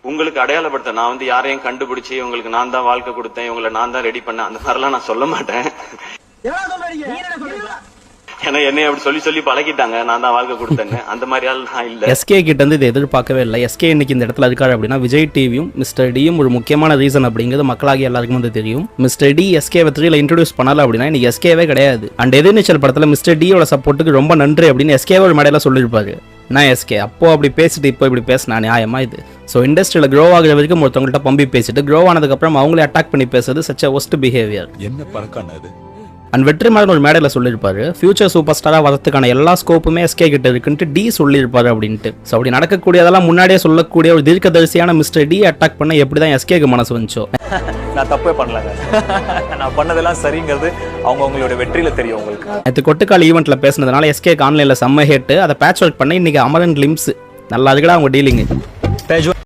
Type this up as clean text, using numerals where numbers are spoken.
உங்களுக்கு அடையாளப்படுத்த நான் வந்து யாரையும் கண்டுபிடிச்சு உங்களுக்கு நான் தான் வாழ்க்கை கொடுத்தேன், இவங்களை நான் தான் ரெடி பண்ணேன், அந்த மாதிரிலாம் நான் சொல்ல மாட்டேன். ஏன்னா என்னை அப்படி சொல்லி சொல்லி பழகிட்டாங்க, நான் தான் வாழ்க்கை கொடுத்தேன்னு. அந்த மாதிரி ஆள் நான் இல்ல. எஸ்கே கிட்ட இருந்து இதை எதிர்பார்க்கவே இல்லை. எஸ்கே இன்னைக்கு இந்த இடத்துல இருக்காரு அப்படின்னா விஜய் டிவியும் மிஸ்டர் டியும் ஒரு முக்கியமான ரீசன் அப்படிங்கிறது மக்களாகி எல்லாருக்கும் வந்து தெரியும். மிஸ்டர் டி எஸ்கேவை 3ல இன்ட்ரோடியூஸ் பண்ணல அப்படின்னா இன்னைக்கு எஸ்கேவே கிடையாது. அண்ட் எதிர்நீச்சல் படத்துல மிஸ்டர் டியோட சப்போர்ட்டுக்கு ரொம்ப நன்றி அப்படின்னு எஸ்கேவை ஒரு மேடையில சொல்லியிருப்பாரு. நான் எஸ்கே அப்போ அப்படி பேசிட்டு இப்போ இப்படி பேசினா நியாயமா இது? ஸோ இண்டஸ்ட்ரியில் க்ரோ ஆகிற வரைக்கும் ஒருத்தவங்கள்ட்ட பம்பி பேசிட்டு க்ரோ ஆனதுக்கப்புறம் அவங்களே அட்டாக் பண்ணி பேசுறது சச் அ ஒஸ்ட் பிஹேவியர். என்ன பழக்கம் அது? அண்ட் வெற்றிமாறன் ஒரு மேடையில் சொல்லியிருப்பாரு ஃபியூச்சர் சூப்பர் ஸ்டாராக வரதுக்கான எல்லா ஸ்கோப்புமே எஸ்கே கிட்ட இருக்குன்ட்டு டி சொல்லியிருப்பாரு அப்படின்ட்டு. ஸோ அப்படி நடக்கக்கூடியதெல்லாம் முன்னாடியே சொல்லக்கூடிய ஒரு தீர்க்கதரிசியான மிஸ்டர் டி அட்டாக் பண்ண எப்படி தான் எஸ்கேக்கு மனசு வந்துச்சோ. நான் தப்பே பண்ணலங்க, நான் பண்ணதெல்லாம் சரிங்கிறது அவங்களோட வெற்றியில தெரியும் உங்களுக்கு. நேற்று கொட்டுக்கால் ஈவெண்ட்ல பேசினதுனால எஸ்கேக்கு ஆன்லைனில் செம்ம ஹேட்டு. அதை பேட்ச் ஒர்க் பண்ணி இன்னைக்கு அமரன் லிம்ஸ் நல்லா இருக்குடா அவங்க டீலிங்கு.